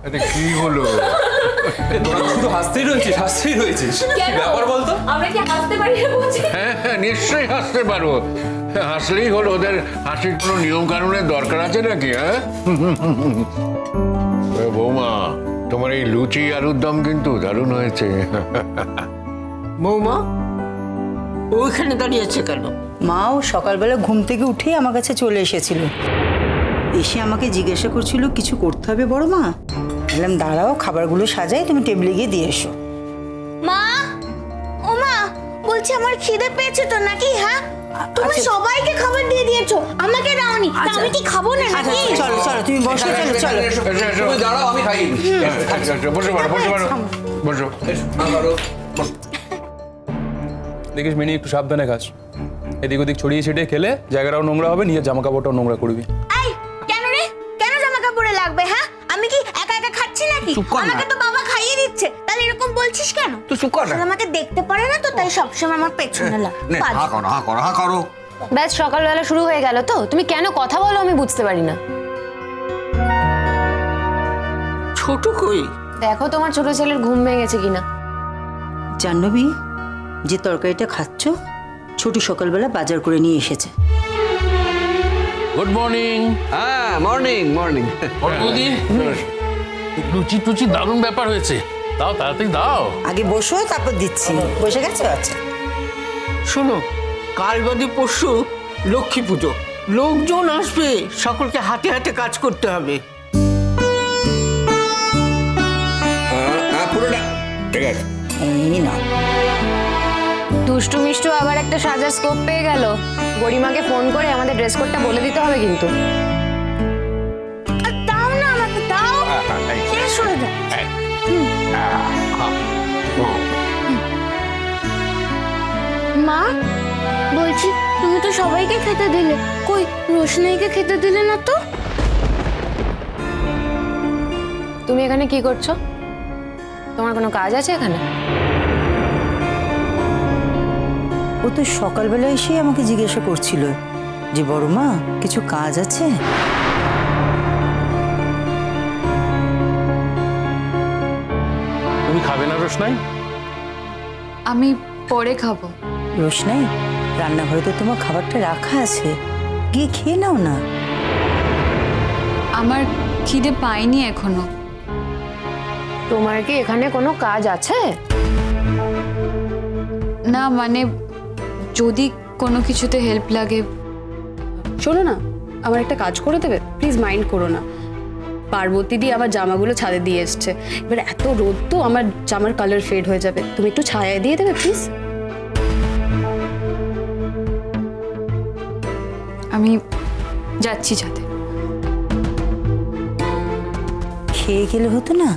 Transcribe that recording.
আরে কি হলো? তোরা শুধু হাসতেই রয়েছিস ব্যাপার বলতো? আমরা কি হাসতে পারি না বলছি? হ্যাঁ হ্যাঁ নিশ্চয়ই হাসতে পারো, হাসলেই হলো। ওদের হাসির কোনো নিয়ম কানুনের দরকার আছে নাকি? হ্যাঁ বৌমা, তোমার এই লুচি আলুর দম কিন্তু দারুণ হয়েছে। বৌমা ওইখানে দাঁড়িয়েছে কেন? মা ও সকালবেলা ঘুম থেকে উঠেই আমার কাছে চলে এসেছিল, এসে আমাকে জিজ্ঞাসা করছিল কিছু করতে হবে বড় মা। বললাম দাঁড়াও, খাবারগুলো সাজাই, তুমি টেবিলে গিয়ে দিয়ে এসো। মা, ও মা, বলছি আমার খিদে পেয়েছে তো নাকি? হ্যাঁ, তুমি সবাইকে খাবার দিয়ে দিয়েছো, আমাকে দাওনি। আমি কি খাবো না নাকি? চলো চলো তুমি বসো, চলো চলো তুমি দাঁড়াও, আমি খাইয়ে দিচ্ছি। বসে পারো, বসে পারো, বসো। দেখিস মিনি, একটু সাবধানে খাস। এদিক ওদিক ছড়িয়ে ছিটিয়ে খেলে জায়গাটাও নোংরা হবে, নিজের জামা কাপড়টাও নোংরা করবি। এই কেন রে, কেন জামা কাপড়ে লাগবে? হ্যাঁ, আমি কি একা একা খাচ্ছি নাকি? আমাকে তো বাবা খাইয়ে দিচ্ছে, তাহলে এরকম বলছিস কেন? তুই চুপ কর না। আমাকে দেখতে পারে না তো, তাই সবসময় আমার পেছনে লাগে। হা করো। ব্যাস সকালবেলা শুরু হয়ে গেল তো, তুমি কেন কথা বলো আমি বুঝতে পারি না। ছোট কই? দেখো তোমার ছোট ছেলের ঘুম ভেঙে গেছে কিনা। জাহ্নবী, যে তরকারিটা খাচ্ছ ছোট সকালবেলা বাজার করে নিয়ে এসেছে। Good morning. হ্যাঁ, মর্নিং মর্নিং। লুচি টুচি দারুণ ব্যাপার হয়েছে, দাও তাড়াতাড়ি দাও। আগে বসো, তারপর দিচ্ছি। বসে গেছে? আচ্ছা শোনো, কাল বাদে পরশু লক্ষ্মী পুজো, লোকজন আসবে, সকলকে হাতে হাতে কাজ করতে হবে। পুরোটা ঠিক আছে। এই না, দুষ্টু মিষ্টু আবার একটা সাজার স্কোপ পেয়ে গেল। গরিমাকে ফোন করে আমাদের ড্রেস কোডটা বলে দিতে হবে কিন্তু। দাও না আমাকে, দাও। শেষ হয়ে যায়। মা, বলছি তুমি তো সবাইকে খেতে দিলে, কই রোশনাইকে খেতে দিলে না তো? তুমি এখানে কি করছো? তোমার কোনো কাজ আছে এখানে? ও তো সকালবেলা এসে আমাকে জিজ্ঞাসা করছিল যে বড় মা কিছু কাজ আছে। তুমি খাবে না রোশনাই? আমি পরে খাবো। রোশনাই, রান্নাঘরে তো তোমার খাবারটা রাখা আছে, গিয়ে খেয়ে নাও না। আমার খিদে পাইনি এখনো। তোমার কি এখানে কোনো কাজ আছে? না মানে যদি কোনো কিছুতে হেল্প লাগে। শোনো না, আমার একটা কাজ করে দেবে প্লিজ, মাইন্ড করো না। পার্বতী দি আমার জামাগুলো ছাদে দিয়ে এসছে, এবার এত রোদ তো আমার জামার কালার ফেড হয়ে যাবে, তুমি একটু ছায়ায় দিয়ে দেবে প্লিজ। আমি যাচ্ছি ছাদে। খেয়ে গেলে হতো না?